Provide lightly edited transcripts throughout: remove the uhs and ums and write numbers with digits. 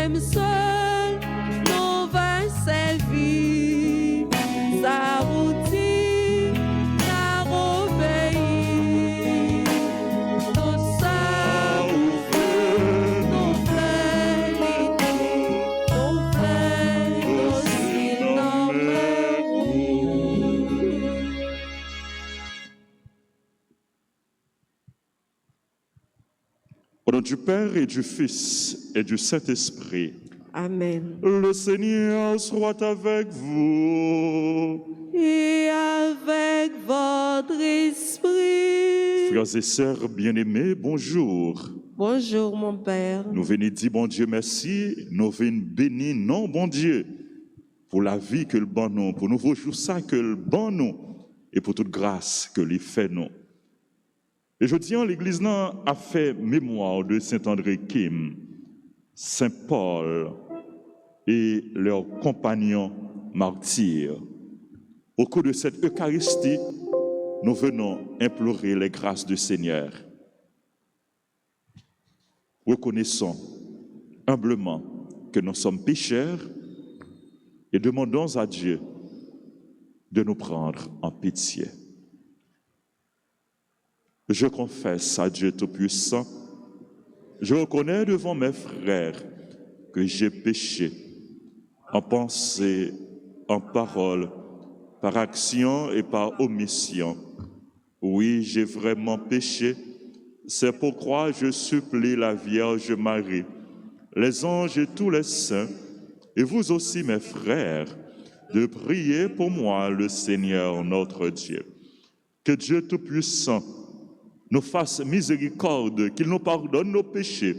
lui-même seul nous va servir. Sa routine n'a obéi. Tout ça nous fait aussi dans mes roues. Au nom du Père et du Fils et du Saint-Esprit, Amen. le Seigneur soit avec vous. Et avec votre esprit. Frères et sœurs bien-aimés, bonjour. Bonjour mon Père. Nous venons dire bon Dieu merci, nous venons bénir non bon Dieu pour la vie que le bon nous, pour nouveau jour ça que le bon nous et pour toute grâce que lui fait nous. Et je dis, l'Église a fait mémoire de Saint-André Kim, Saint Paul et leurs compagnons martyrs. Au cours de cette Eucharistie, nous venons implorer les grâces du Seigneur. Reconnaissons humblement que nous sommes pécheurs et demandons à Dieu de nous prendre en pitié. Je confesse à Dieu Tout-Puissant, je reconnais devant mes frères que j'ai péché en pensée, en parole, par action et par omission. Oui, j'ai vraiment péché. C'est pourquoi je supplie la Vierge Marie, les anges et tous les saints, et vous aussi mes frères, de prier pour moi le Seigneur notre Dieu. Que Dieu Tout-Puissant nous fasse miséricorde, qu'il nous pardonne nos péchés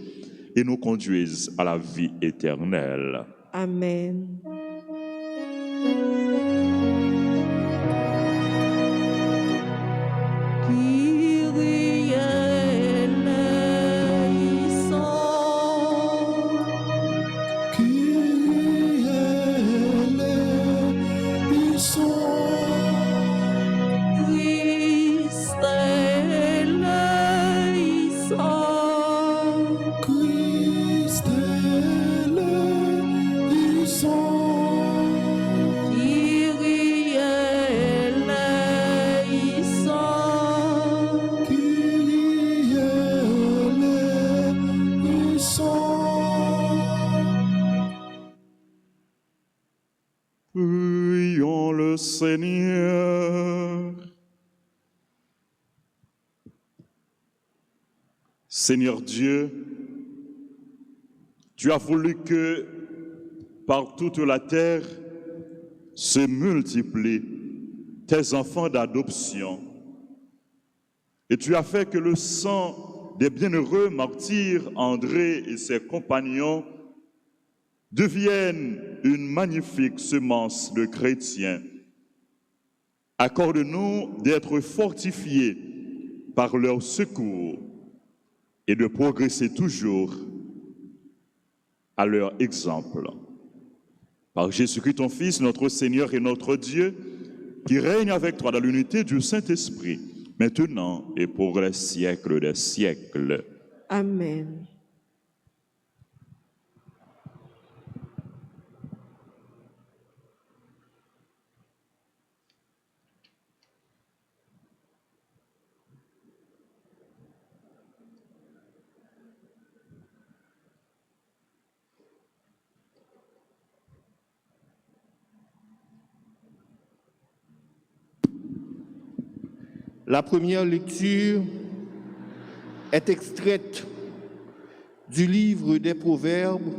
et nous conduise à la vie éternelle. Amen. Prions le Seigneur. Seigneur Dieu, tu as voulu que par toute la terre se multiplient tes enfants d'adoption. Et tu as fait que le sang des bienheureux martyrs André et ses compagnons devienne une magnifique semence de chrétiens. Accorde-nous d'être fortifiés par leur secours et de progresser toujours à leur exemple. Par Jésus-Christ, ton Fils, notre Seigneur et notre Dieu, qui règne avec toi dans l'unité du Saint-Esprit, maintenant et pour les siècles des siècles. Amen. La première lecture est extraite du livre des Proverbes,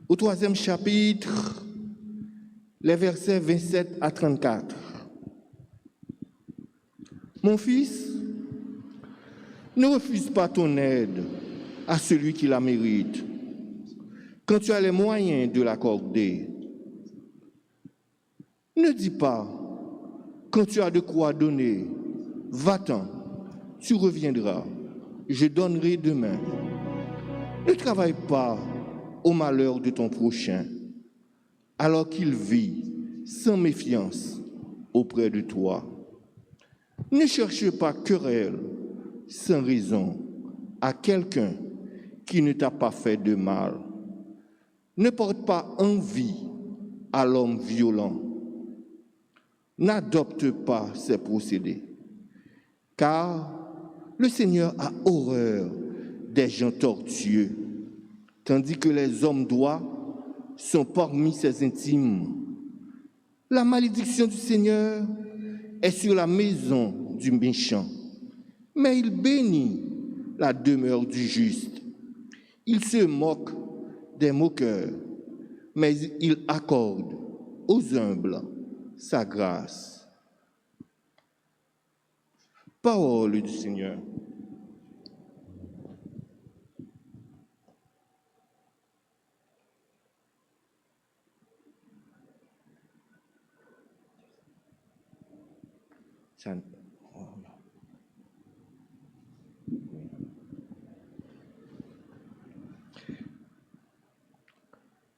au 3e chapitre, les versets 27 à 34. Mon fils, ne refuse pas ton aide à celui qui la mérite, quand tu as les moyens de l'accorder. Ne dis pas, quand tu as de quoi donner, va-t'en, tu reviendras, je donnerai demain. Ne travaille pas au malheur de ton prochain, alors qu'il vit sans méfiance auprès de toi. Ne cherche pas querelle sans raison à quelqu'un qui ne t'a pas fait de mal. Ne porte pas envie à l'homme violent. N'adopte pas ses procédés, car le Seigneur a horreur des gens tortueux, tandis que les hommes droits sont parmi ses intimes. La malédiction du Seigneur est sur la maison du méchant, mais il bénit la demeure du juste. Il se moque des moqueurs, mais il accorde aux humbles sa grâce. Parole du Seigneur.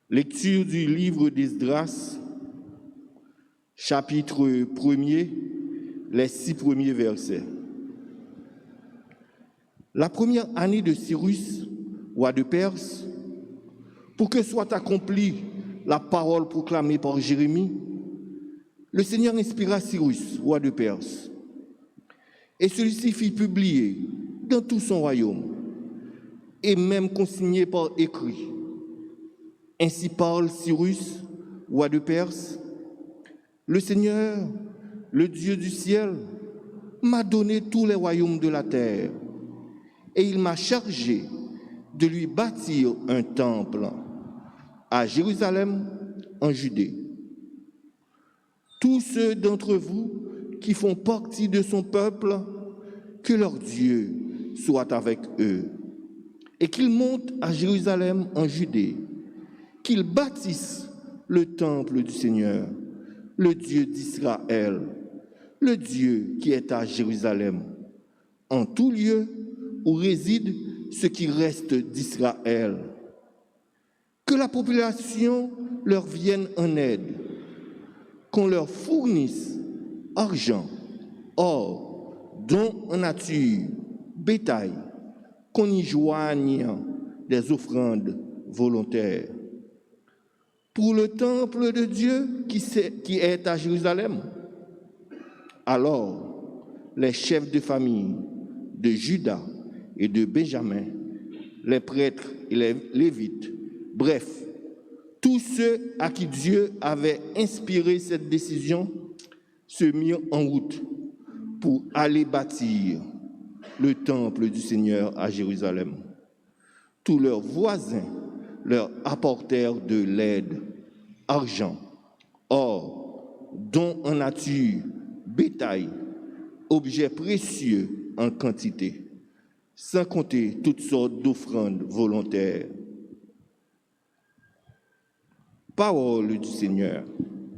Lecture du livre d'Esdras, chapitre 1er, les 6 premiers versets. La première année de Cyrus, roi de Perse, pour que soit accomplie la parole proclamée par Jérémie, le Seigneur inspira Cyrus, roi de Perse, et celui-ci fit publier dans tout son royaume, et même consigné par écrit. Ainsi parle Cyrus, roi de Perse, le Seigneur, le Dieu du ciel, m'a donné tous les royaumes de la terre, et il m'a chargé de lui bâtir un temple à Jérusalem, en Judée. Tous ceux d'entre vous qui font partie de son peuple, que leur Dieu soit avec eux, et qu'ils montent à Jérusalem, en Judée, qu'ils bâtissent le temple du Seigneur, le Dieu d'Israël, le Dieu qui est à Jérusalem, en tout lieu où réside ce qui reste d'Israël. Que la population leur vienne en aide, qu'on leur fournisse argent, or, dons en nature, bétail, qu'on y joigne des offrandes volontaires. Pour le temple de Dieu qui est à Jérusalem, alors les chefs de famille de Juda et de Benjamin, les prêtres et les Lévites, bref, tous ceux à qui Dieu avait inspiré cette décision se mirent en route pour aller bâtir le temple du Seigneur à Jérusalem. Tous leurs voisins leur apportèrent de l'aide, argent, or, dons en nature, bétail, objets précieux en quantité, sans compter toutes sortes d'offrandes volontaires. Parole du Seigneur.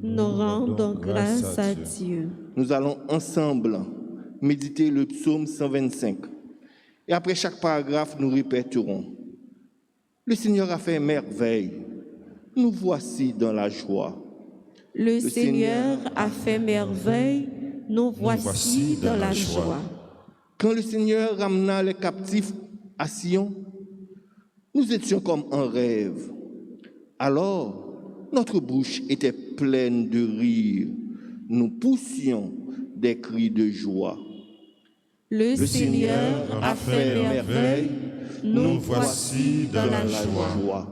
Nous rendons grâce à Dieu. Nous allons ensemble méditer le psaume 125. Et après chaque paragraphe, nous répéterons: le Seigneur a fait merveille. Nous voici dans la joie. Le Seigneur a fait merveille. Nous voici dans la joie. Quand le Seigneur ramena les captifs à Sion, nous étions comme en rêve. Alors, notre bouche était pleine de rire. Nous poussions des cris de joie. Le Seigneur a fait merveille. Nous voici dans la joie.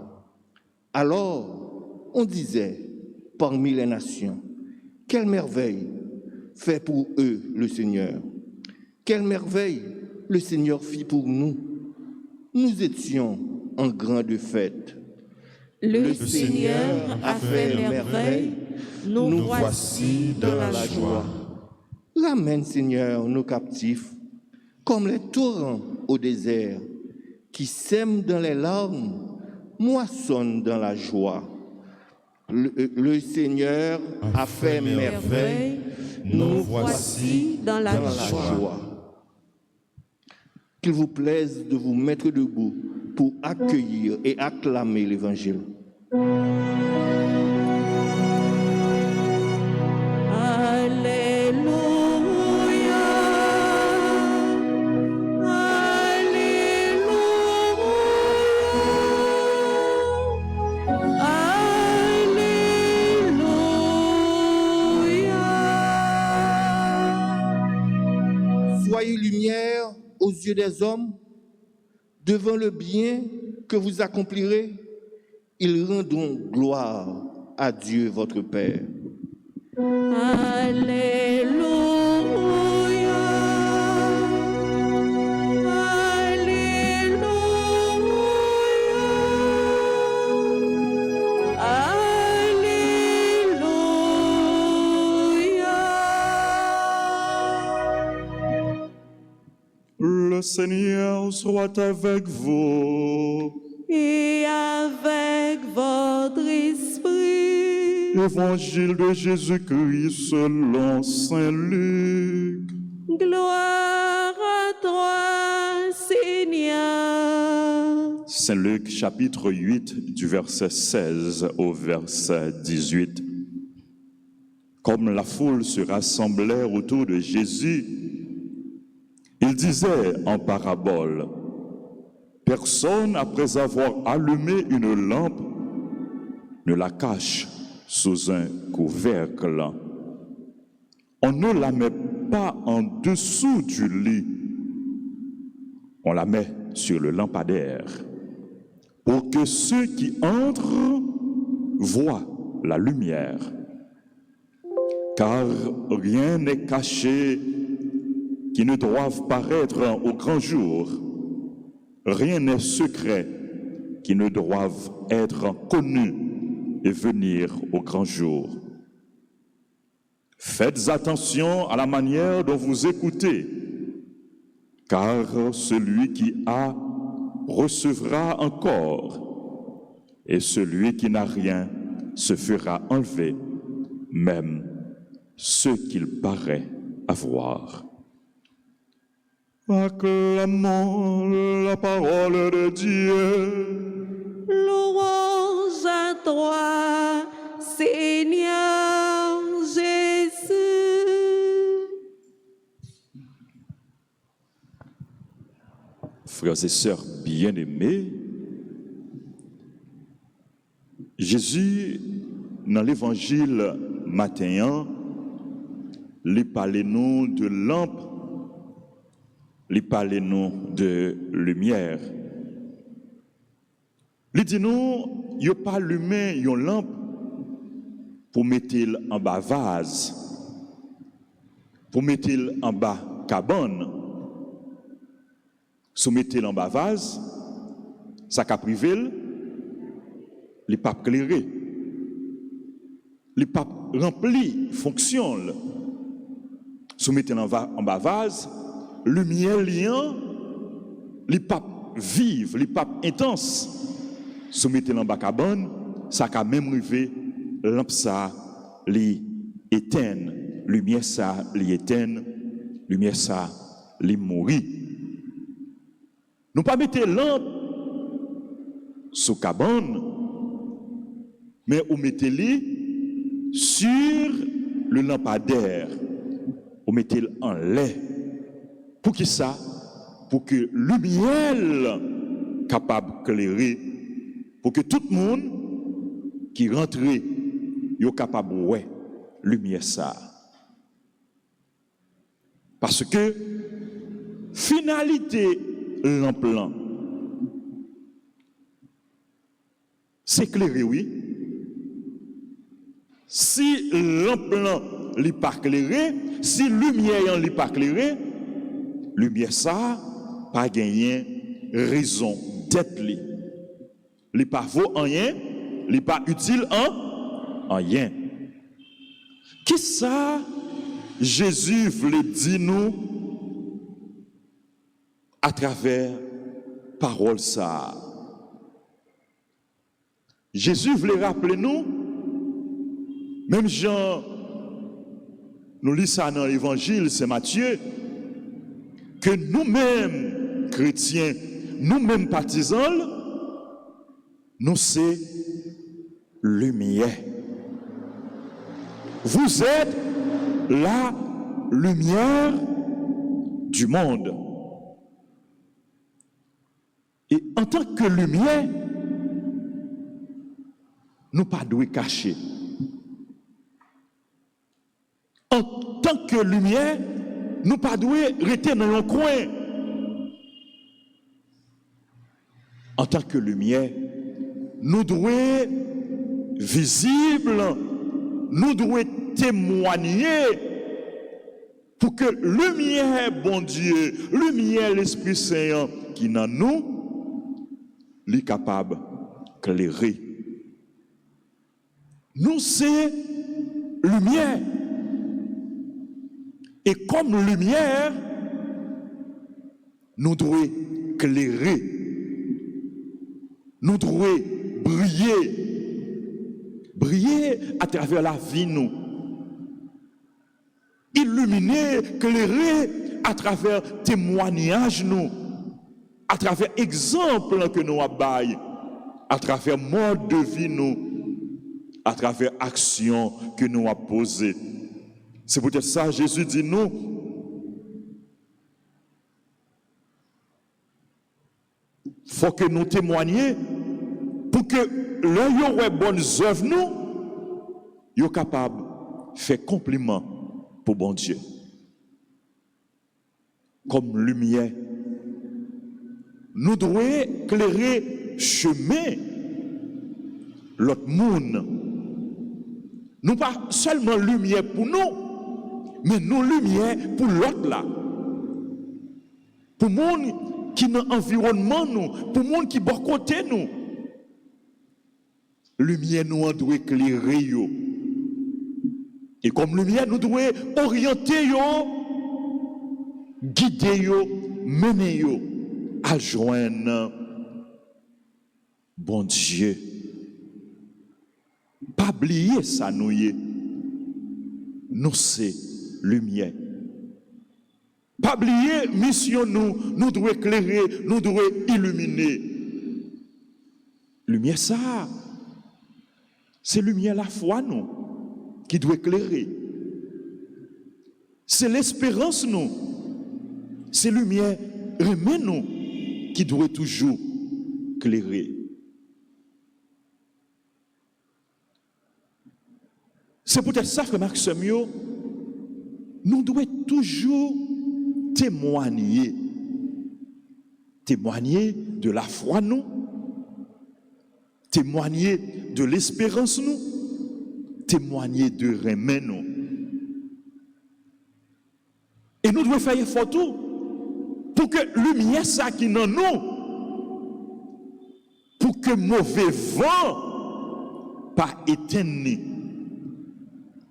Alors, on disait parmi les nations: quelle merveille fait pour eux le Seigneur! Quelle merveille le Seigneur fit pour nous! Nous étions en grande fête. Le Seigneur a fait merveille. Nous voici dans la joie. Ramène, Seigneur, nos captifs, comme les torrents au désert, qui sèment dans les larmes, moissonnent dans la joie. Le Seigneur a fait merveille. Nous voici dans la joie. Qu'il vous plaise de vous mettre debout pour accueillir et acclamer l'Évangile. Alléluia. Alléluia. aux yeux des hommes, devant le bien que vous accomplirez, ils rendront gloire à Dieu votre Père. Alléluia. Le Seigneur soit avec vous. Et avec votre esprit. Évangile de Jésus-Christ selon Saint Luc. Gloire à toi, Seigneur. Saint Luc, chapitre 8, du verset 16 au verset 18. Comme la foule se rassemblait autour de Jésus, il disait en parabole, « Personne, après avoir allumé une lampe, ne la cache sous un couvercle. On ne la met pas en dessous du lit, on la met sur le lampadaire, pour que ceux qui entrent voient la lumière. Car rien n'est caché qui ne doive paraître au grand jour. Rien n'est secret qui ne doive être connu et venir au grand jour. Faites attention à la manière dont vous écoutez, car celui qui a recevra encore, et celui qui n'a rien se fera enlever, même ce qu'il paraît avoir. » Acclamons la parole de Dieu. Louange à toi, Seigneur Jésus. Frères et sœurs bien-aimés, Jésus, dans l'évangile matin, il parlait nous de lampe, il parlait nous de lumière. Il dit nous, il n'y a pas allumé une lampe pour mettre en bas vase, pour mettre en bas cabane. Si vous mettez en bas vase, ça a privé, les papes éclairés, les papes remplis, fonctionnent. Si vous mettez en bas vase, lumière liant, les papes vivent, les papes intenses. Si vous mettez en bas cabane, ça a même arrivé, lampe ça, les éteigne, lumière ça, les éteigne, lumière ça, les mourir. Nous pas mettre lampe sous cabane, mais vous mettez-les sur le lampadaire. Vous mettez en lait. Pour qui ça? Pour que lumière capable d'éclairer, pour que tout le monde qui rentre, soit capable de voir lumière ça. Parce que finalité lampe, c'est éclairé, oui. Si lampe n'est pas éclairé, si lumière n'est pas éclairée, lumière ça pas gagné raison d'être li. Li pas vaut en rien, li pas utile en rien. Qui ça Jésus voulait dire nous à travers parole ça? Jésus voulait rappeler nous, même Jean, nous lisons ça dans l'évangile, c'est Matthieu, que nous-mêmes, chrétiens, nous-mêmes partisans, nous c'est lumière. Vous êtes la lumière du monde. Et en tant que lumière, nous pas devons cacher. En tant que lumière, nous pas devons rester dans un coin en tant que lumière, nous devons visibles, nous devons témoigner pour que lumière, bon Dieu, lumière, l'Esprit Saint qui est en nous, est capable d'éclairer. Nous, c'est lumière. Et comme lumière, nous devons éclairer. Nous devons briller à travers la vie, nous. Illuminer, éclairer à travers témoignages, nous. À travers exemples que nous avons, à travers mode de vie, nous. À travers actions que nous avons posées. C'est peut-être ça, Jésus dit nous. Il faut que nous témoignions pour que l'œil aurait bonnes œuvres, nous, soient capables de faire compliment pour bon Dieu. Comme lumière, nous devons éclairer chemin l'autre monde. Nous pas seulement lumière pour nous, mais nous lumière pour l'autre là. Pour le monde qui est dans l'environnement nous, pour le monde qui est bon côté nous. Lumière nous doit éclairer yo. Et comme lumière nous devons orienter yo, guider yo, mener yo à joindre bon Dieu. Pas oublier ça nous y. Nous c'est lumière. Pas oublier mission nous devons éclairer, nous devons illuminer. Lumière ça. C'est lumière la foi nous qui doit éclairer. C'est l'espérance nous. C'est lumière remet nous qui doit toujours éclairer. C'est peut-être ça, frère Maxime, nous devons toujours témoigner. Témoigner de la foi, nous. Témoigner de l'espérance, nous. Témoigner de remède, nous. Et nous devons faire effort tout pour que lumière ça qui est en nous, pour que mauvais vent pas éteindre.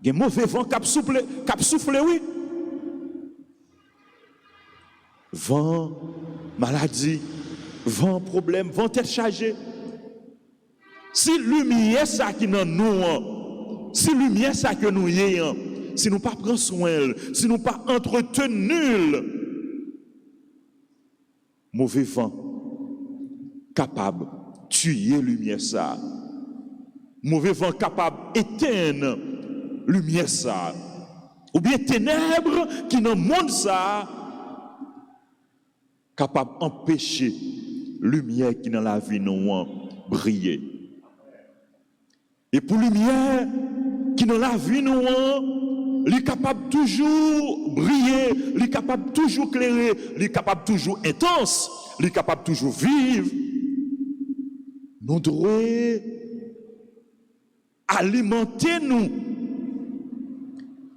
Il y a mauvais vent qui souffle, oui. Vent, maladie, vent, problème, vent tête chargée. Si lumière ça qui dans nous, si lumière ça que nous ayons, si nous pas prendre soin, si nous pas entretenir, mauvais vent capable de tuer lumière ça. Mauvais vent capable d'éteindre lumière ça, ou bien ténèbres qui dans le monde ça, capable d'empêcher lumière qui dans la vie nous briller. Et pour lumière qui dans la vie nous, il est capable toujours briller, il est capable toujours éclairer, il est capable toujours intense, il est capable toujours vivre. Nous devons alimenter nous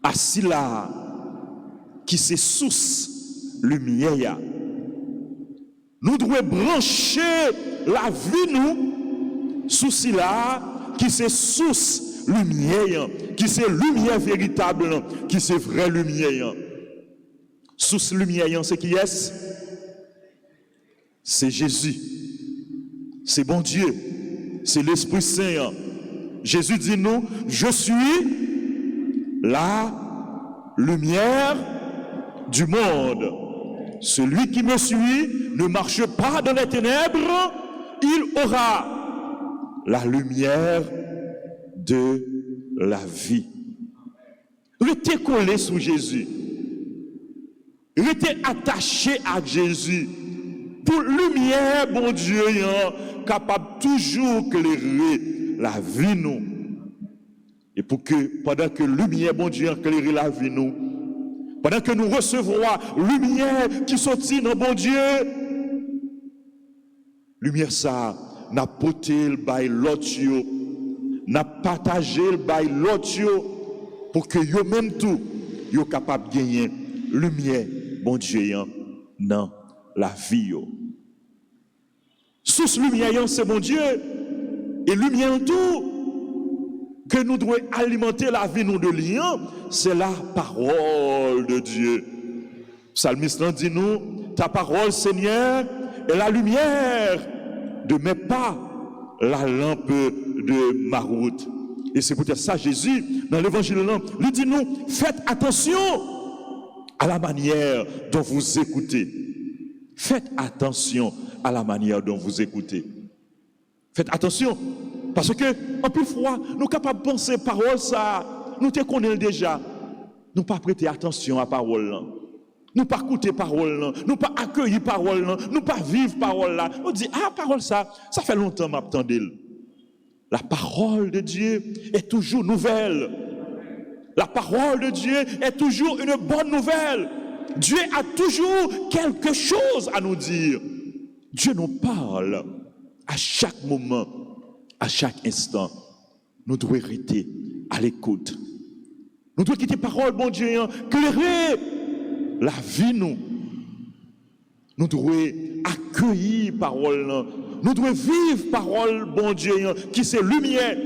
à cela qui c'est source lumière. Nous devons brancher la vie nous sous cela qui c'est source lumière, qui c'est lumière véritable, qui c'est vraie lumière. Source lumière, c'est qui est? C'est Jésus. C'est bon Dieu. C'est l'Esprit Saint. Jésus dit nous, je suis la lumière du monde. Celui qui me suit ne marche pas dans les ténèbres, il aura la lumière de la vie. Restez collé sous Jésus. Restez attaché à Jésus. Pour lumière, bon Dieu, capable toujours éclairer la vie nous. Et pour que, pendant que lumière, bon Dieu, éclairer la vie nous, pendant que nous recevrons lumière qui sortit dans bon Dieu, Lumière ça, n'a porté le bail l'autre, n'a partagé le bail l'autre, pour que yo même tout, yo capable de gagner lumière, bon Dieu, dans la vie. Sous lumière, c'est bon Dieu, et lumière tout, que nous devons alimenter la vie nous de lien, c'est la parole de Dieu. Psalmiste dit nous, ta parole Seigneur est la lumière de mes pas, la lampe de ma route. Et c'est peut-être ça Jésus, dans l'évangile, lui dit nous, faites attention à la manière dont vous écoutez. Faites attention à la manière dont vous écoutez. Faites attention. Parce que, en plus fois, nous sommes capables de penser parole, ça, nous te connaissons déjà. Nous ne pas prêter attention à parole. Là. Nous ne pas écouter parole. Là. Nous ne pas accueillir parole. Là. Nous ne pas vivre parole. Là. On dit, ah, parole, ça fait longtemps que m'attendais. La parole de Dieu est toujours nouvelle. La parole de Dieu est toujours une bonne nouvelle. Dieu a toujours quelque chose à nous dire. Dieu nous parle à chaque moment. À chaque instant, nous devons rester à l'écoute. Nous devons quitter parole, bon Dieu, éclairer la vie, nous. Nous devons accueillir parole, nous devons vivre parole, bon Dieu, qui c'est lumière,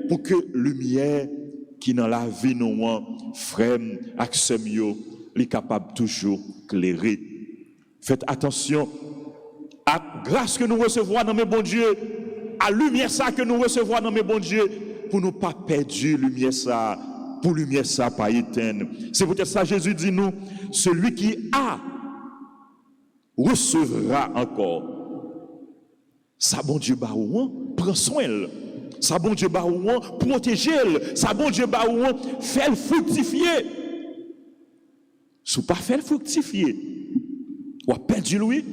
pour que lumière qui dans la vie, nous, frère, accès mieux, est capable toujours d'éclairer. Faites attention à la grâce que nous recevons dans mes bon Dieu. À lumière ça que nous recevons dans mes bons dieux, pour ne pas perdre lumière ça, pour lumière ça pas éteindre. C'est peut-être ça Jésus dit nous, celui qui a recevra encore. Ça bon Dieu barouan, prend soin. Ça bon Dieu barouan, protégez-le. Ça bon Dieu barouan, fait le fructifier. Si pas fait le fructifier, ou a perdu lui.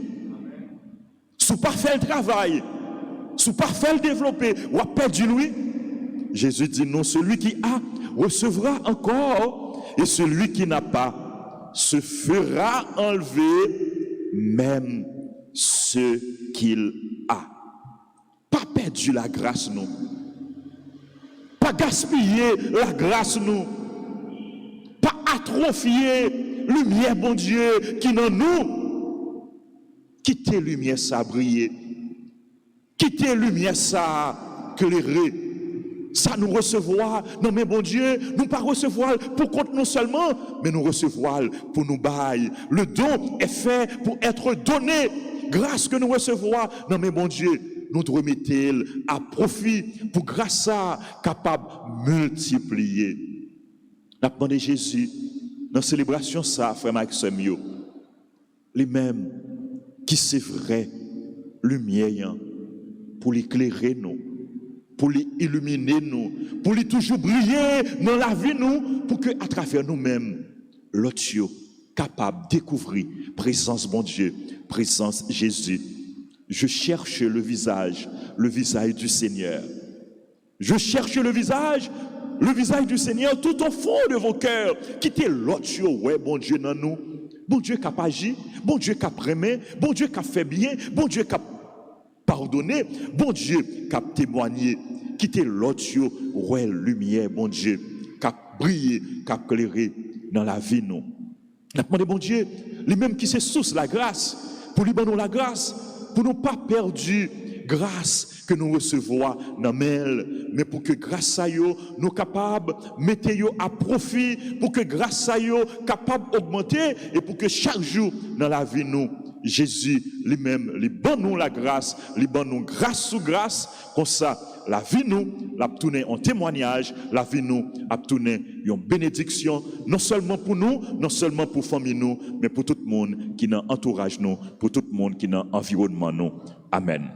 Si pas fait le travail, si pas fait le développer, ou a perdu lui. Jésus dit non, celui qui a recevra encore, et celui qui n'a pas se fera enlever même ce qu'il a. Pas perdu la grâce nous. Pas gaspiller la grâce nous. Pas atrophier lumière bon Dieu qui dans nous. Quittez lumière ça briller. Quittez lumière ça éclairer. Ça nous recevoir, non mais bon Dieu, nous pas recevoir pour compte nous seulement, mais nous recevoir pour nous bailler. Le don est fait pour être donné. Grâce que nous recevons, non mais bon Dieu, nous devons mettre à profit pour grâce à capable multiplier. Nous avons demandé Jésus dans la célébration ça, frère Maxime, les mêmes qui c'est vrai, lumière pour l'éclairer nous. Pour les illuminer nous, pour les toujours briller dans la vie nous, pour que à travers nous-mêmes, l'autre capable de découvrir présence bon Dieu, présence Jésus. Je cherche le visage du Seigneur. Je cherche le visage du Seigneur tout au fond de vos cœurs. Quittez l'autre, ouais, bon Dieu dans nous. Bon Dieu qui a agi, bon Dieu qui a prémé, bon Dieu qui a fait bien, bon Dieu qui a pardonner, bon Dieu, qui a témoigné, quitter l'autre, ouais, lumière, bon Dieu, qui a brillé, qui a éclairé dans la vie, nous. Nous avons demandé, bon Dieu, lui-même qui se source la grâce, pour lui donner la grâce, pour ne pas perdre grâce que nous recevons dans mêle, mais pour que grâce à eux, nous capables de mettre à profit, pour que grâce à eux, capables d'augmenter, et pour que chaque jour dans la vie, nous, Jésus lui-même, lui donne nous la grâce, lui donne nous grâce sous grâce, comme ça, la vie nous, l'a tourné en témoignage, la vie nous, a tourné en bénédiction, non seulement pour nous, non seulement pour famille nous, mais pour tout le monde qui nous entourage nous, pour tout le monde qui dans environnement nous. Amen.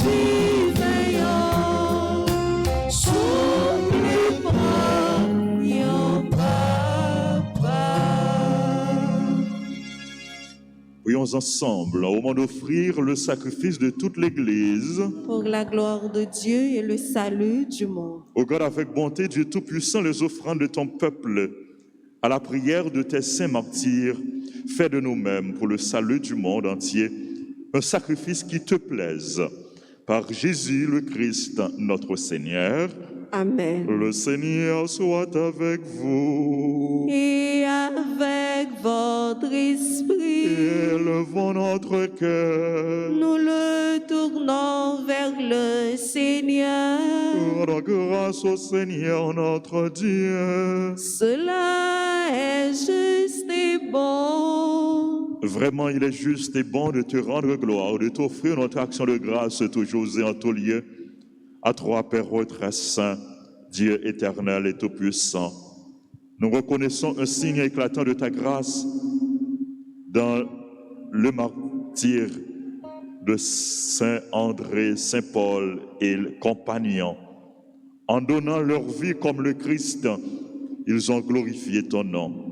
tu veillant sous les bras, yon papa. Prions ensemble au moment d'offrir le sacrifice de toute l'Église. Pour la gloire de Dieu et le salut du monde. Regarde avec bonté, Dieu Tout-Puissant, les offrandes de ton peuple à la prière de tes saints martyrs. Fais de nous-mêmes, pour le salut du monde entier, un sacrifice qui te plaise. Par Jésus le Christ, notre Seigneur. Amen. Le Seigneur soit avec vous. Et avec votre esprit, Élevons notre cœur. nous le tournons vers le Seigneur. Rendons grâce au Seigneur notre Dieu. Cela est juste et bon. Vraiment, il est juste et bon de te rendre gloire, de t'offrir notre action de grâce toujours et en tout lieu. À toi, Père très saint, Dieu éternel et tout-puissant, nous reconnaissons un signe éclatant de ta grâce dans le martyre de Saint André, Saint Paul et les compagnons. En donnant leur vie comme le Christ, ils ont glorifié ton nom.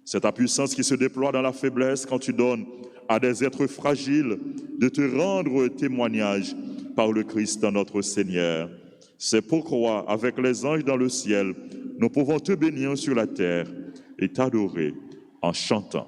C'est ta puissance qui se déploie dans la faiblesse quand tu donnes à des êtres fragiles de te rendre témoignage par le Christ notre Seigneur. C'est pourquoi, avec les anges dans le ciel, nous pouvons te bénir sur la terre et t'adorer en chantant.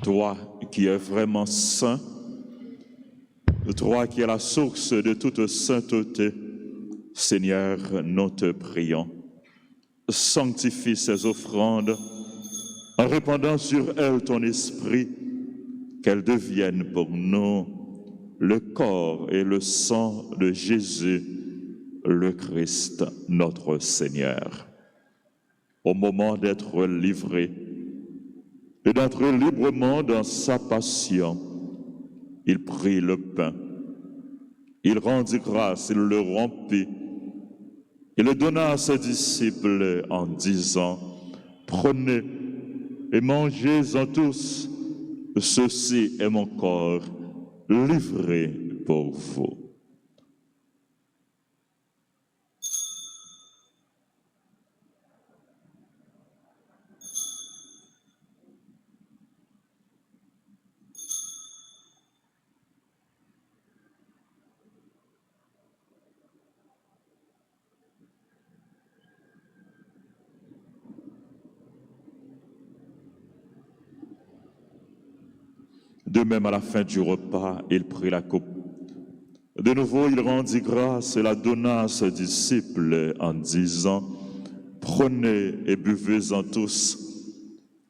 Toi qui es vraiment saint, toi qui es la source de toute sainteté, Seigneur, nous te prions. Sanctifie ces offrandes en répandant sur elles ton esprit, qu'elles deviennent pour nous le corps et le sang de Jésus, le Christ, notre Seigneur. Au moment d'être livré et d'entrer librement dans sa passion, il prit le pain, il rendit grâce, il le rompit, il le donna à ses disciples en disant, « Prenez et mangez-en tous, ceci est mon corps livré pour vous. » De même, à la fin du repas, il prit la coupe. De nouveau, il rendit grâce et la donna à ses disciples en disant, « Prenez et buvez-en tous,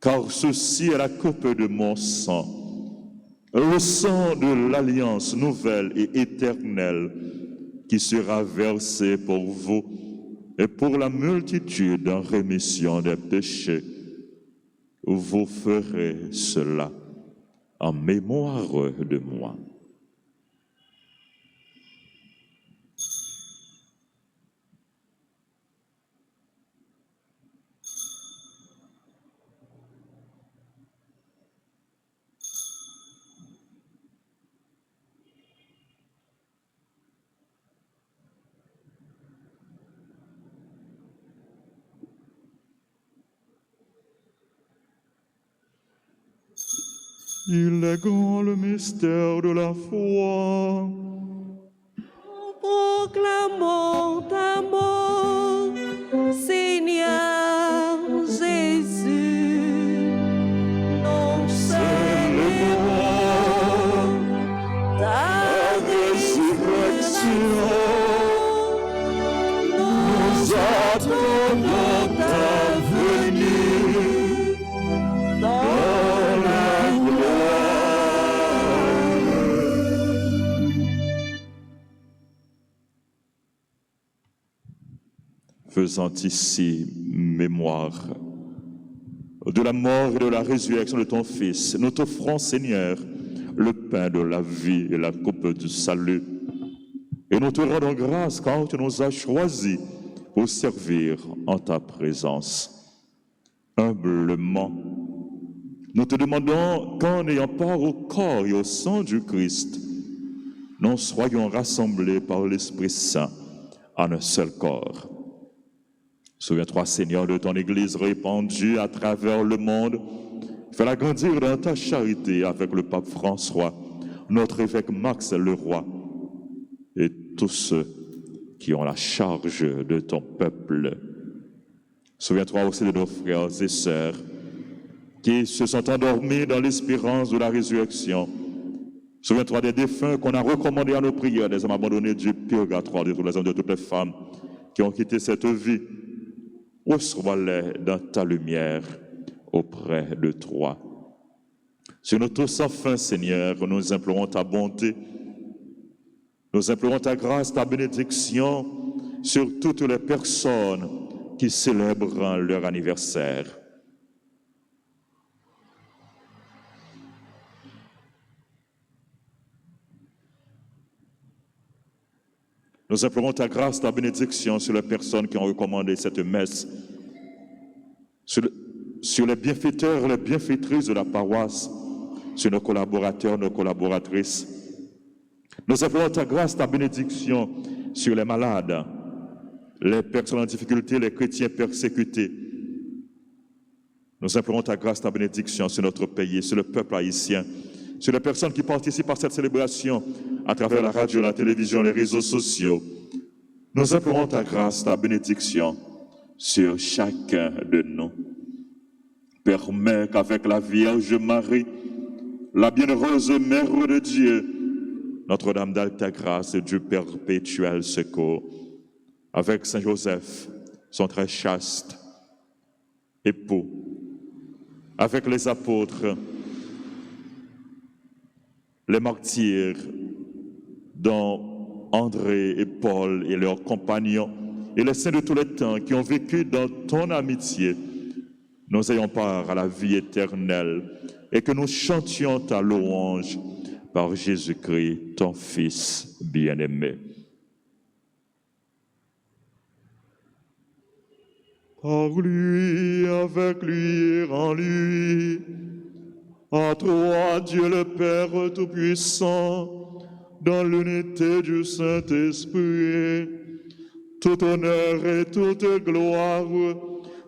car ceci est la coupe de mon sang, le sang de l'alliance nouvelle et éternelle qui sera versé pour vous et pour la multitude en rémission des péchés. Vous ferez cela en mémoire de moi. » Il est grand le mystère de la foi. Proclamons ta mort, Seigneur Jésus. Non célébrons ta résurrection. Nous attendons ta venue dans la faisant ici mémoire de la mort et de la résurrection de ton Fils, nous t'offrons, Seigneur, le pain de la vie et la coupe du salut. Et nous te rendons grâce car tu nous as choisis pour servir en ta présence. Humblement, nous te demandons qu'en ayant part au corps et au sang du Christ, nous soyons rassemblés par l'Esprit Saint en un seul corps. Souviens-toi, Seigneur, de ton Église répandue à travers le monde. Fais-la grandir dans ta charité avec le pape François, notre évêque Max Leroy et tous ceux qui ont la charge de ton peuple. Souviens-toi aussi de nos frères et sœurs qui se sont endormis dans l'espérance de la résurrection. Souviens-toi des défunts qu'on a recommandés à nos prières, des hommes abandonnés du purgatoire, de tous les hommes, de toutes les femmes qui ont quitté cette vie. Reçois-les dans ta lumière auprès de toi. Sur nous tous sans fin, Seigneur, nous implorons ta bonté, nous implorons ta grâce, ta bénédiction sur toutes les personnes qui célèbrent leur anniversaire. Nous implorons ta grâce, ta bénédiction sur les personnes qui ont recommandé cette messe, sur les bienfaiteurs, les bienfaitrices de la paroisse, sur nos collaborateurs, nos collaboratrices. Nous implorons ta grâce, ta bénédiction sur les malades, les personnes en difficulté, les chrétiens persécutés. Nous implorons ta grâce, ta bénédiction sur notre pays, sur le peuple haïtien, sur les personnes qui participent à cette célébration à travers la radio, la télévision, les réseaux sociaux. Nous implorons ta grâce, ta bénédiction sur chacun de nous. Permets qu'avec la Vierge Marie, la bienheureuse Mère de Dieu, Notre-Dame d'Alta Grâce et du perpétuel secours, avec Saint Joseph, son très chaste époux, avec les apôtres, les martyrs, dont André et Paul et leurs compagnons, et les saints de tous les temps qui ont vécu dans ton amitié, nous ayons part à la vie éternelle et que nous chantions ta louange par Jésus-Christ, ton Fils bien-aimé. Par lui, avec lui et en lui, à toi, Dieu le Père Tout-Puissant, dans l'unité du Saint-Esprit, tout honneur et toute gloire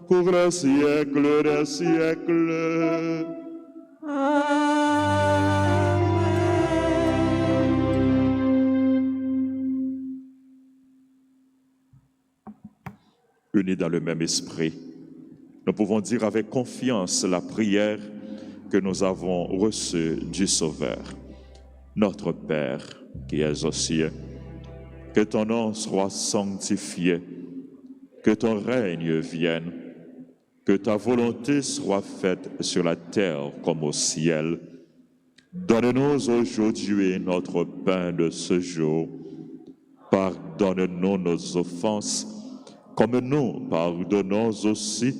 pour les siècles des siècles. Unis dans le même esprit, nous pouvons dire avec confiance la prière que nous avons reçue du Sauveur. Notre Père qui es aux cieux, que ton nom soit sanctifié, que ton règne vienne, que ta volonté soit faite sur la terre comme au ciel. Donne-nous aujourd'hui notre pain de ce jour. Pardonne-nous nos offenses, comme nous pardonnons aussi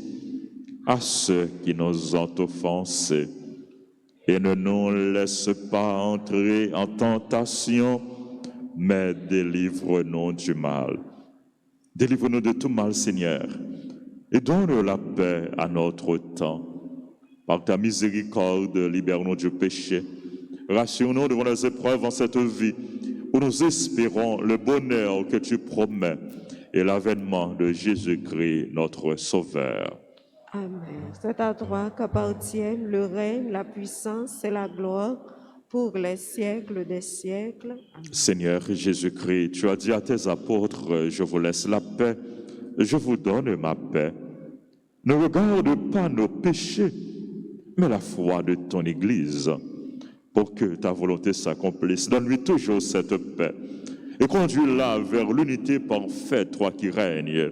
à ceux qui nous ont offensés. Et ne nous laisse pas entrer en tentation, mais délivre-nous du mal. Délivre-nous de tout mal, Seigneur, et donne la paix à notre temps. Par ta miséricorde, libère-nous du péché. Rassure-nous devant les épreuves en cette vie, où nous espérons le bonheur que tu promets et l'avènement de Jésus-Christ, notre Sauveur. Amen. C'est à toi qu'appartiennent le règne, la puissance et la gloire pour les siècles des siècles. Amen. Seigneur Jésus-Christ, tu as dit à tes apôtres, je vous laisse la paix, je vous donne ma paix. Ne regarde pas nos péchés, mais la foi de ton Église, pour que ta volonté s'accomplisse. Donne-lui toujours cette paix et conduis-la vers l'unité parfaite, toi qui règnes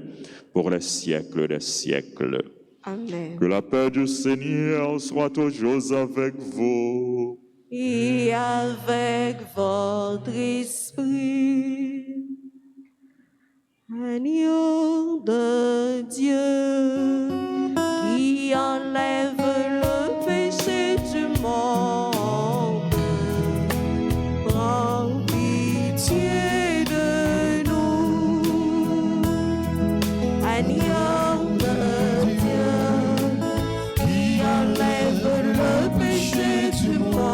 pour les siècles des siècles. Amen. Que la paix du Seigneur soit toujours avec vous. Et avec votre esprit, agneau de Dieu, qui enlève le péché du monde, prends pitié de nous. Agneau de Dieu, qui enlève le péché du monde,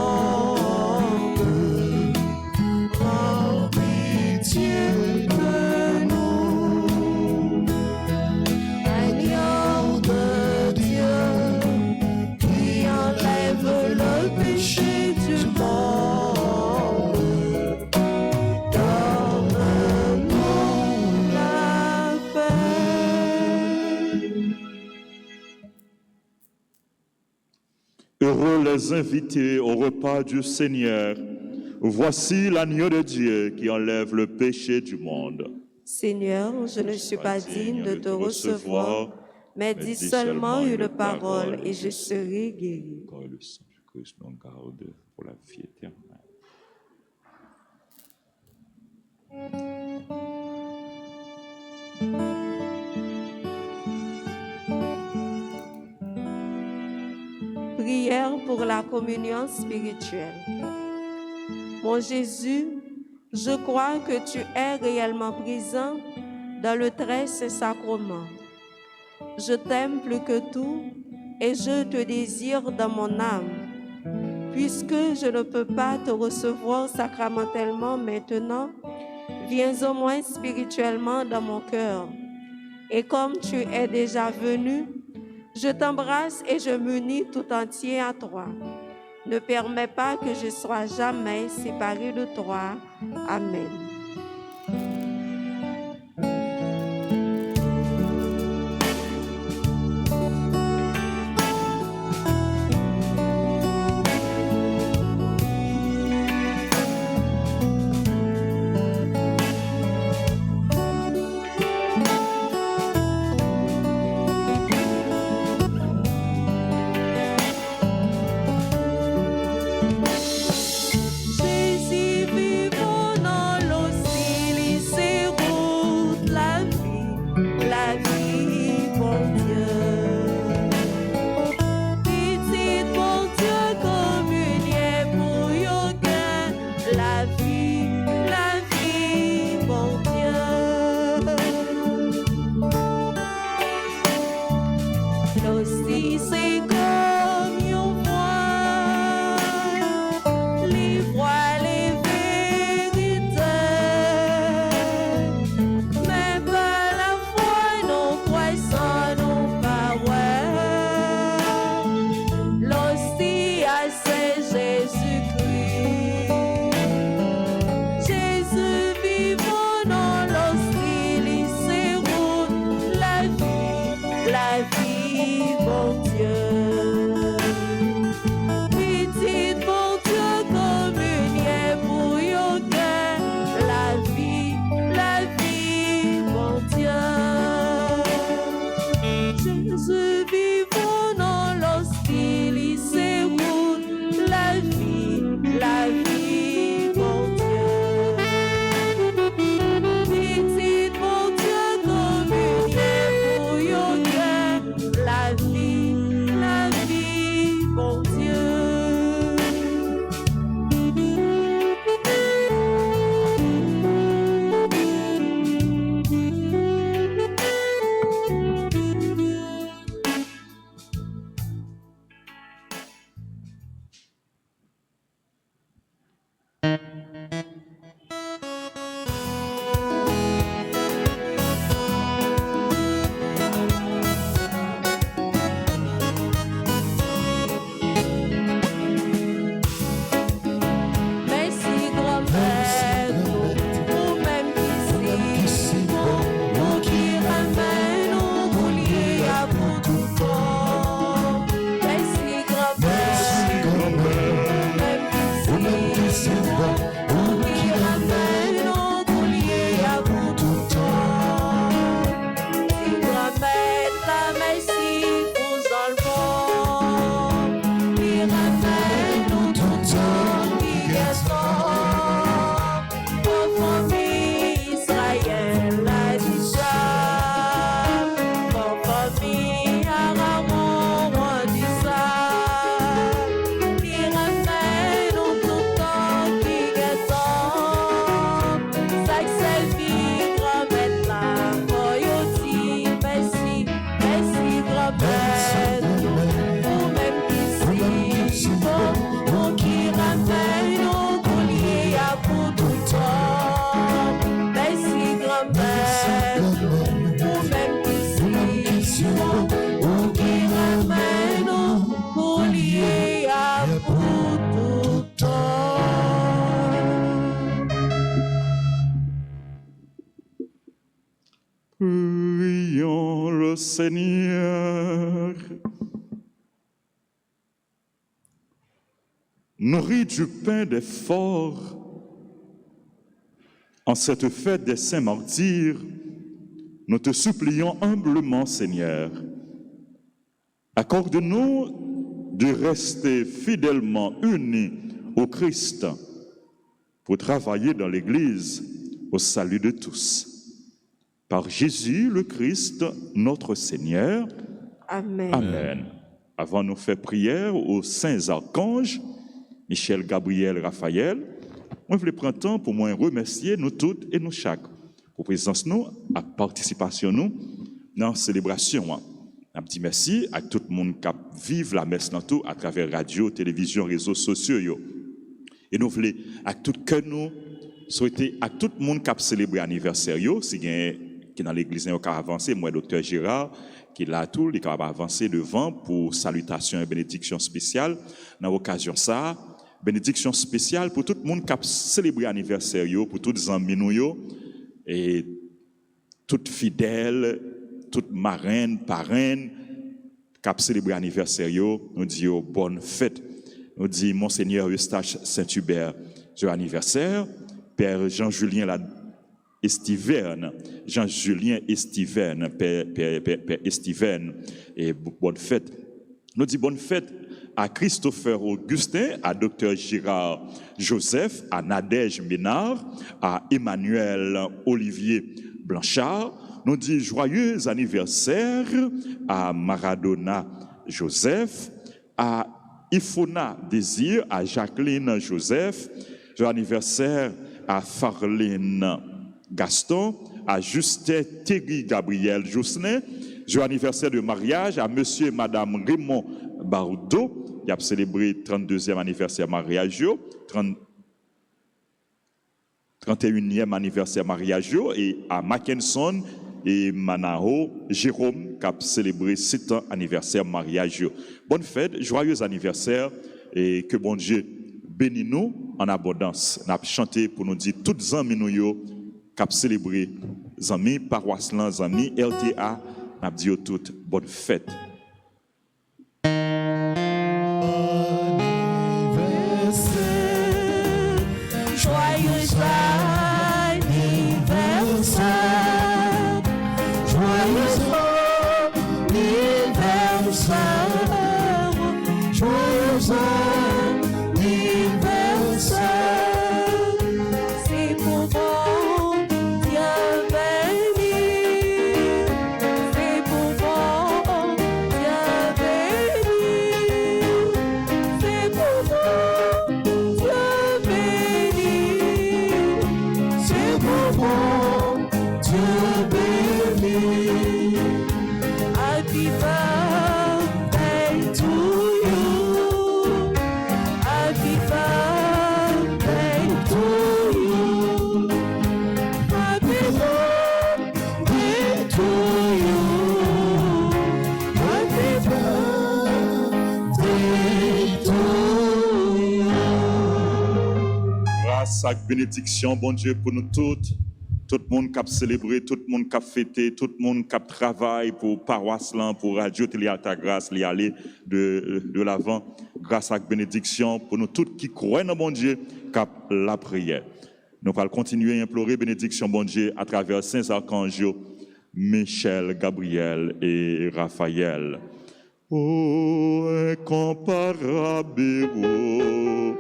prends pitié de nous. Agneau de Dieu, qui enlève le péché du monde, donne-nous la paix. Heureux les invités au repas du Seigneur. Voici l'agneau de Dieu qui enlève le péché du monde. Seigneur, je ne suis pas digne de te recevoir, mais dis seulement une parole et je serai guéri. Quand le Saint-Christ nous garde pour la vie éternelle. Prière pour la communion spirituelle. Mon Jésus, je crois que tu es réellement présent dans le très saint sacrement. Je t'aime plus que tout et je te désire dans mon âme. Puisque je ne peux pas te recevoir sacramentellement maintenant, viens au moins spirituellement dans mon cœur. Et comme tu es déjà venu, je t'embrasse et je m'unis tout entier à toi. Ne permets pas que je sois jamais séparé de toi. Amen. Jésus vivant dans l'eau. notre Seigneur. Nourris du pain des forts, en cette fête des saints martyrs, nous te supplions humblement, Seigneur, accorde-nous de rester fidèlement unis au Christ pour travailler dans l'Église au salut de tous. Par Jésus le Christ, notre Seigneur. Amen. Amen. Avant de faire prière aux saints archanges, Michel, Gabriel, Raphaël, moi, je voulais prendre temps pour moi remercier nous toutes et nous chaque pour présence nous, à participation nous dans la célébration. Un petit merci à tout le monde qui vive la messe dans tout à travers radio, télévision, réseaux sociaux. Et nous voulons à tout cœur nous souhaiter à tout le monde qui a célébré l'anniversaire, si qui est dans l'église qui a avancé, moi, docteur Gérard, qui est là tout, il a avancé devant pour salutation et bénédiction spéciale. Dans l'occasion ça, bénédiction spéciale pour tout le monde qui a célébré l'anniversaire, pour tous les amis nous, et toutes fidèles, toutes marraines, parraines, qui a célébré l'anniversaire, nous disons bonne fête. Nous disons Monseigneur Eustache Saint-Hubert, joyeux anniversaire, Père Jean-Julien Estiverne, Jean-Julien Estiverne, Père Estiverne, et bonne fête. Nous disons bonne fête à Christopher Augustin, à Dr. Gérard Joseph, à Nadège Ménard, à Emmanuel Olivier Blanchard. Nous disons joyeux anniversaire à Maradona Joseph, à Ifona Désir, à Jacqueline Joseph, joyeux anniversaire à Farline Gaston, à Justin Thierry Gabriel Jousselin, joyeux anniversaire de mariage à monsieur et madame Raymond Bardot, qui a célébré 32e anniversaire mariage, 31e anniversaire mariage, et à Mackinson et Manao Jérôme, qui a célébré 7 ans anniversaire mariage. Bonne fête, joyeux anniversaire, et que bon Dieu bénisse nous en abondance. Nous avons chanté pour nous dire toutes les amis nous qui ont célébré, les amis paroisse, les amis LTA, nous avons dit toutes bonne fête. Joyeux anniversaire, joyeux anniversaire, joyeux anniversaire. C'est pour vous, Dieu béni, c'est pour vous, Dieu béni, c'est pour vous, Dieu béni. C'est pour vous, Dieu béni. Happy birthday to you. Happy birthday to you. Happy birthday to you. Happy birthday to you. Grâce à bénédiction, bon Dieu, pour nous toutes, tout le monde qui a célébré, tout le monde qui a fêté, tout le monde qui a travaillé pour paroisse, pour Radio Télé Alta Grâce, les aller de l'avant. Grâce à bénédiction, pour nous tous qui croient dans bon Dieu, qui a la prière. Nous allons continuer à implorer bénédiction, bon Dieu, à travers saints archanges, Michel, Gabriel et Raphaël. Oh, incomparable héros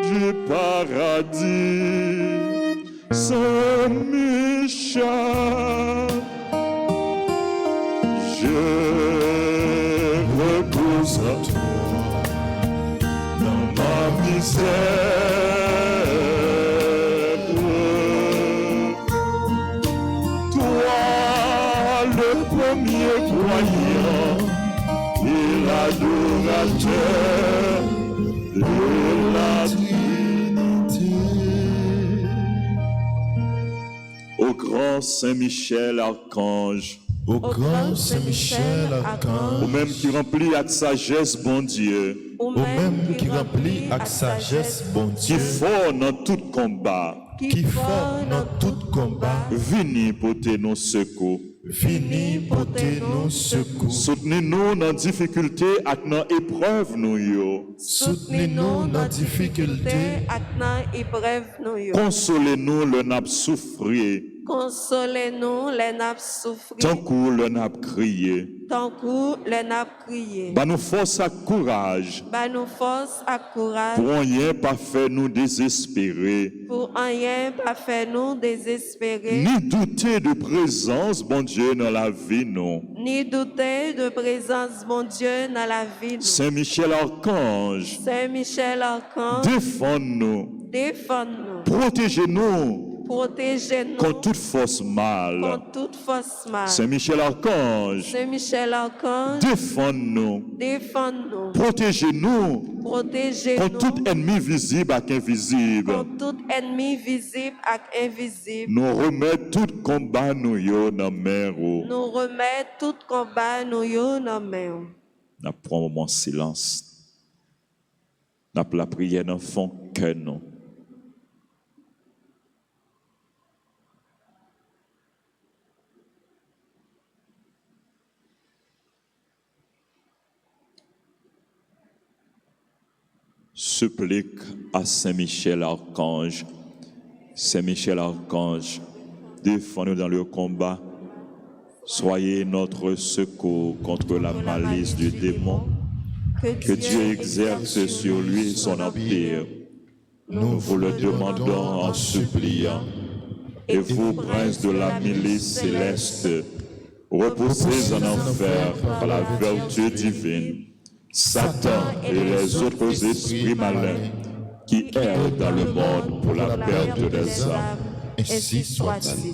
du paradis, Saint-Michel, je repose à toi dans ma misère. Toi, le premier croyant et l'adorateur de la Trinité. Au grand Saint-Michel, archange, Au grand Saint-Michel, archange, au même qui remplit avec sagesse, bon Dieu, au même qui remplit avec sagesse, bon qui Dieu, fort dans tout combat, qui fort dans tout combat, vini porter nos secours, vini porter nous secours. Soutenez-nous dans difficulté et dans épreuve nous yo. Soutenez-nous dans difficulté. ak nan épreuve nou yo. Consolez-nous le nap souffrir. Consolez-nous les nap souffrir. Tant que le nap crier. Tant que les nap crier. Bah nous force à courage. Ba nous force ak courage. Pour rien pas faire nous désespérer. Pour rien pas faire nous désespérer. Ni douter de présence, bon Dieu, dans la vie, non. Ni douter de présence, bon Dieu, dans la vie. Saint-Michel Archange, Saint-Michel Archange, défends-nous, défends-nous, protégez-nous protégez-nous contre toute force mal. contre toute force mal. Saint-Michel Archange, Saint-Michel Archange, défends-nous, défends-nous, protégez-nous contre protégez-nous tout ennemi visible et invisible. contre tout ennemi visible et invisible. Nous remettons tout combat nous yo dans mer. Nous Nous remettre tout combat nous yo dans main. prenons un moment de silence. Nous la prière dans le fond cœur nous. Supplique à Saint-Michel Archange. Saint-Michel Archange, défends-nous dans le combat. Soyez notre secours contre la malice du démon. Que Dieu exerce sur lui son empire. Nous vous le demandons en suppliant. Et vous, princes de la milice céleste, repoussez en enfer par la vertu divine Satan et les autres esprits malins qui errent dans le monde pour la perte des âmes. Ainsi soit-il.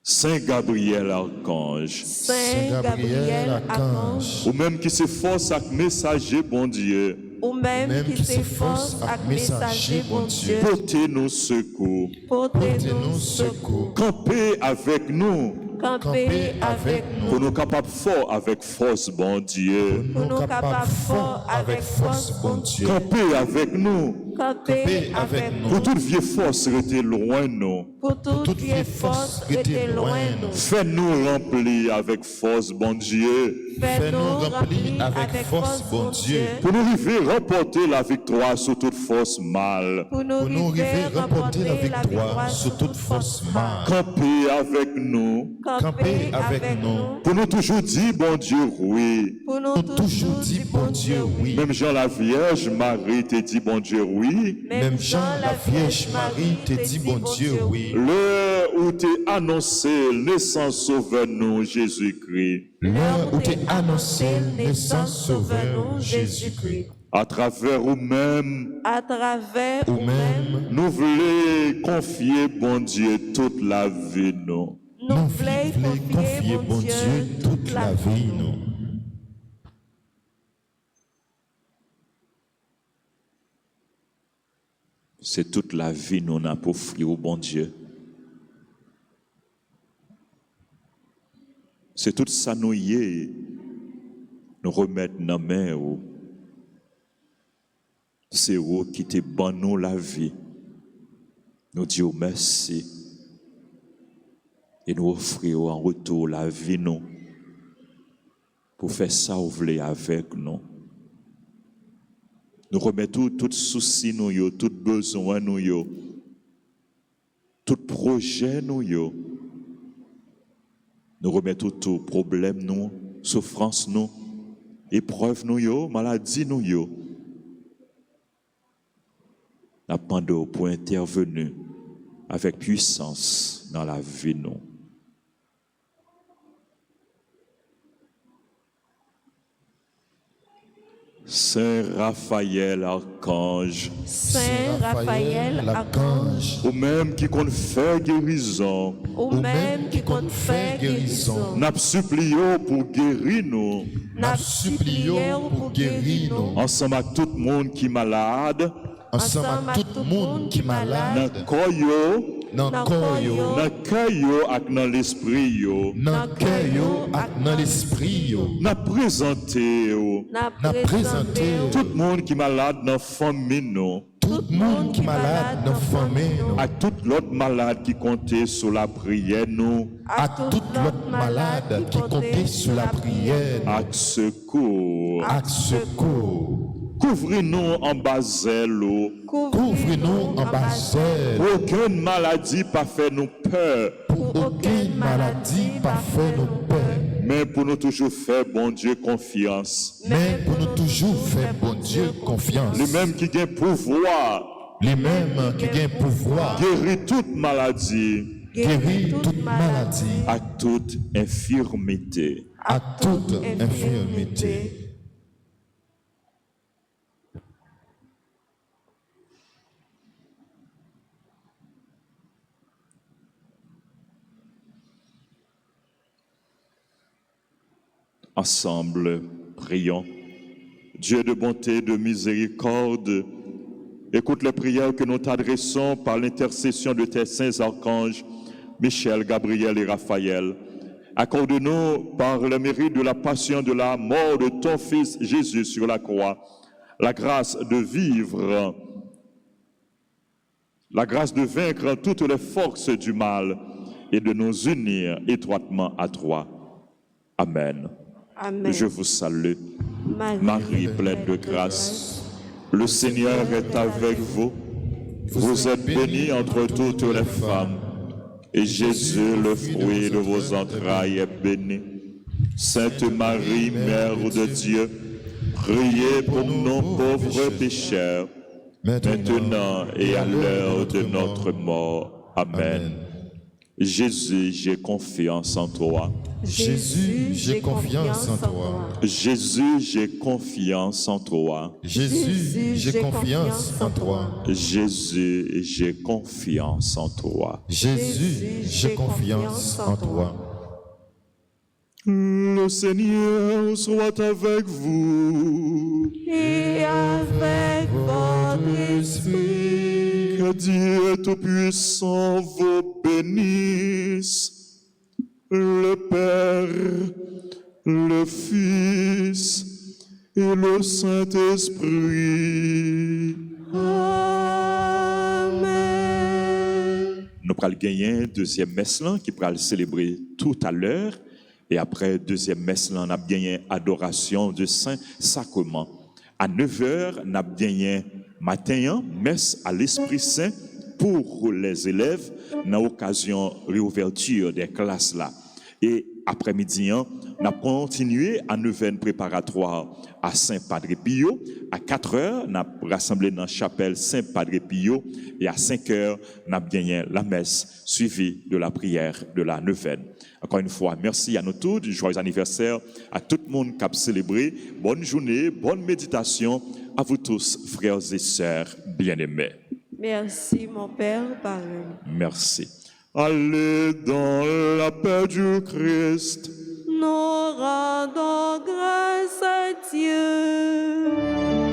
Saint Gabriel Archange, Saint Gabriel Archange, ou même qui s'efforce avec messager bon Dieu, ou même qui s'efforce avec messager bon Dieu, portez-nous secours, portez-nous secours, campez avec nous, campez avec nous, pour nous capables fort avec force bon Dieu, pour nous capables fort avec force bon Dieu, campez avec nous, campez avec nous, pour toute vieille force rester loin nous, pour toute vieille force rester loin nous, fais-nous remplir avec force bon Dieu, fais-nous remplir avec force bon Dieu, pour nous arriver remporter la victoire sur toute force mal, pour nous arriver remporter la victoire sur toute force mal, campez avec nous, campez avec nous, pour nous toujours dire bon Dieu oui. pour nous Toujours dit bon Dieu oui. Même Jean la Vierge Marie te dit bon Dieu oui. Même Jean la Vierge Marie te dit bon Dieu oui. L'heure où t'es annoncé naissance sauveur nous Jésus-Christ. L'heure où t'es annoncé naissance sauveur Jésus-Christ. À travers vous-même, à travers Ou nous-mêmes, même, nous voulons confier bon Dieu toute la vie nous. nous nous voulons voulons confier bon Dieu toute la vie nous. C'est toute la vie nous n'a pour offrir au bon Dieu. C'est tout ça nous y est, nous remettre dans la main. C'est vous qui te bon nous la vie. Nous disons merci. Et nous offrons en retour la vie nous. Pour faire ça, vous voulez avec nous. Nous remettons tout souci nous yo, tout besoin nous yo, tout projet nous yo. Nous remettons tout problème nous, souffrance nous, épreuve nous yo, maladie nous yo. Nous demandons pour intervenir avec puissance dans la vie nous. Saint Raphaël Archange, Saint Raphaël Archange, ou même qui compte faire guérison, ou même qui compte faire guérison, n'a supplié pour guérir nous, n'a supplié pour guérir nous, ensemble avec tout le monde qui est malade, Ensemble avec tout le monde qui est malade, dans le corps, yo, dans le corps, yo, dans le cœur yo, et dans l'esprit, yo, dans le cœur, yo, et dans l'esprit, yo. n'a présenté yo, n'a N'a présenté présenté tout le monde qui est malade dans la famille, nous, Tout le monde qui est malade dans la famille, à tout l'autre malade qui comptait sur la prière, nous, à tout l'autre malade qui comptait sur la prière, à secours. à secours. Couvrez-nous en bas zèle, Couvre-nous en bas-air. pour aucune maladie pas fait nous peur, Pour aucune maladie, pas fait nos peurs. mais pour nous toujours faire, bon Dieu, confiance. Mais pour nous toujours faire, bon Dieu, confiance. Les mêmes qui ont pouvoir, Les mêmes qui ont pouvoir guérir toute maladie, guérir toute maladie, à toute infirmité. à toute infirmité. Ensemble, prions. Dieu de bonté, de miséricorde, écoute les prières que nous t'adressons par l'intercession de tes saints archanges, Michel, Gabriel et Raphaël. Accorde-nous par le mérite de la passion, de la mort de ton Fils Jésus sur la croix, la grâce de vivre, la grâce de vaincre toutes les forces du mal et de nous unir étroitement à toi. Amen. Amen. Je vous salue, Marie pleine de grâce. Le Seigneur est avec vous. Vous êtes bénie entre toutes les femmes. Et Jésus, le fruit de vos entrailles, est béni. Sainte Marie, Mère de Dieu, priez pour nos pauvres pécheurs, maintenant et à l'heure de notre mort. Amen. Jésus, j'ai confiance en toi. Jésus, j'ai confiance en toi. Jésus, j'ai confiance en toi. Jésus, j'ai confiance en toi. Jésus, j'ai confiance en toi. Jésus, j'ai confiance en toi. Le Seigneur soit avec vous. Et avec votre esprit. Que Dieu Tout-Puissant vous bénisse, le Père, le Fils et le Saint-Esprit. Amen. Nous allons gagner deuxième messe là, qui va le célébrer tout à l'heure. Et après deuxième messe là, on a gagné adoration du Saint-Sacrement. À 9h, on a gagné matin, messe à l'Esprit Saint pour les élèves dans l'occasion de réouverture des classes là. Et après-midi, on a continué à neuvaine préparatoire à Saint-Padre Pio. À 4h, on a rassemblé dans la chapelle Saint-Padre Pio. Et à 5h, on a gagné la messe suivie de la prière de la neuvaine. Encore une fois, merci à nous tous, joyeux anniversaire à tout le monde qui a célébré. Bonne journée, bonne méditation à vous tous, frères et sœurs bien-aimés. Merci, mon Père, parrain. Merci. Allez dans la paix du Christ. Nous rendons grâce à Dieu.